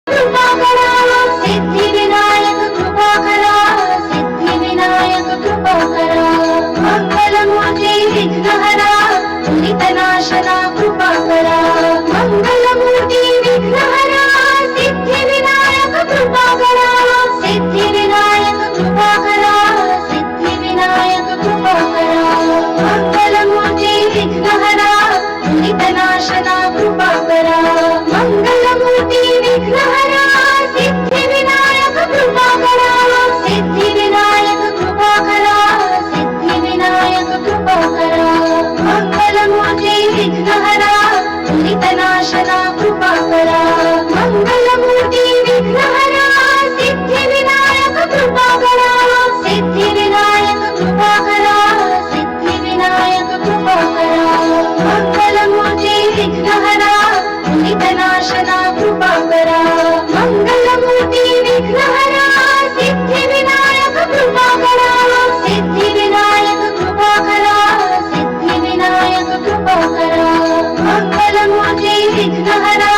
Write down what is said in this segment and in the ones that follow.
कृपा करा सिद्धिविनायक कृपा करा सिद्धिविनायक कृपा करा मंगलमूर्ती विघ्नहरा दुरितनाशना कृपा करा मंगलमूर्ती विघ्नहरा सिद्धिविनायक कृपा करा सिद्धिविनायक कृपा करा सिद्धिविनायक कृपा करा मंगलमूर्ती विघ्नहरा दुरितनाशना कृपा करा मंगलमूर्ती विघ्नहरा सिद्धिविनायक कृपा करा सिद्धिविनायक कृपा करा सिद्धिविनायक कृपा करा मंगलमूर्ती विघ्नहरा दुरितनाशना कृपा करा मंगलमूर्ती विघ्नहरा सिद्धिविनायक कृपा करा सिद्धिविनायक कृपा करा सिद्धिविनायक कृपा करा मंगलमूर्ती विघ्नहरा दुरितनाशना कृपा करा मंगलमूर्ती विघ्नहरा सिद्धिविनायक कृपा करा सिद्धिविनायक कृपा करा सिद्धिविनायक कृपा करा मंगलमूर्ती विघ्नहरा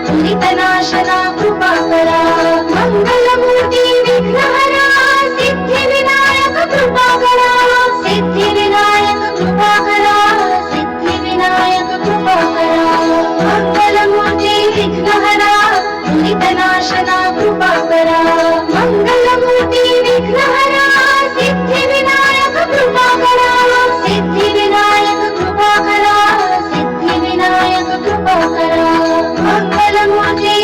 दुरितनाशना कृपा करा मंगलमूर्ती विघ्नहरा सिद्धिविनायक कृपा करा सिद्धिविनायक कृपा करा सिद्धिविनायक कृपा करा मंगलमूर्ती विघ्नहरा दुरितनाशना कृपा करा मंगलमूर्ती विघ्नहरा सिद्धिविनायक कृपा करा सिद्धिविनायक कृपा करा सिद्धिविनायक कृपा करा मंगलमूर्ती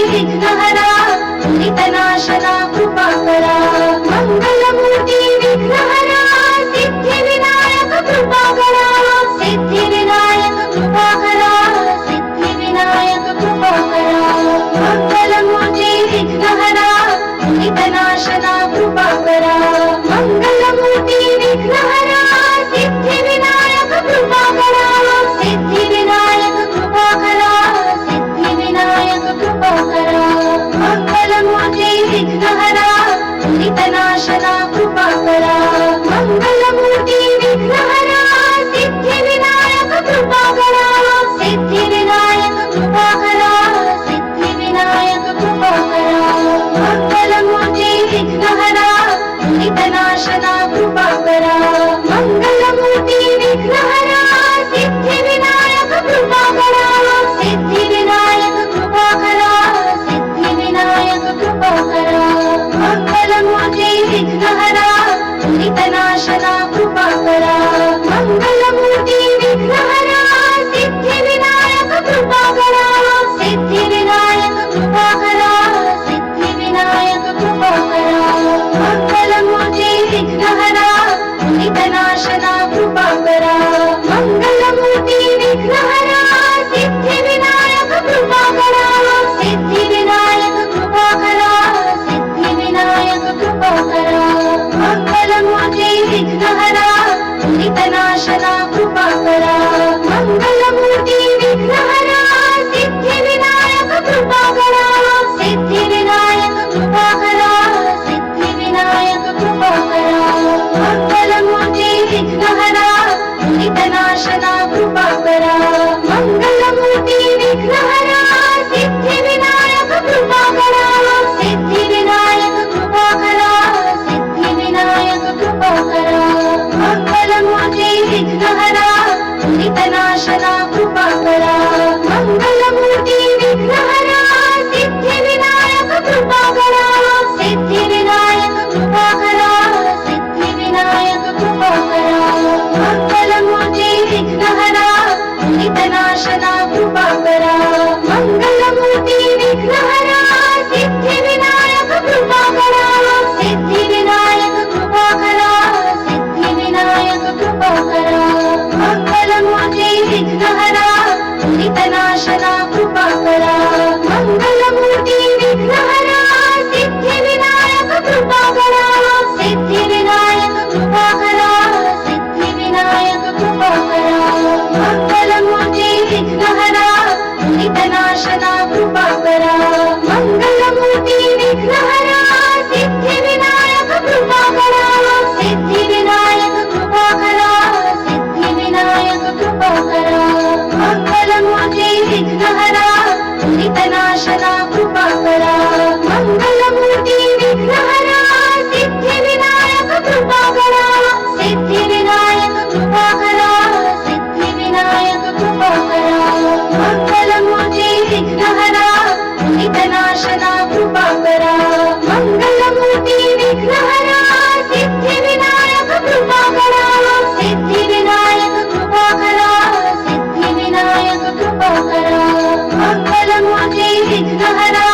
विघ्नहरा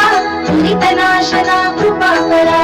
दुरितनाशना कृपा करा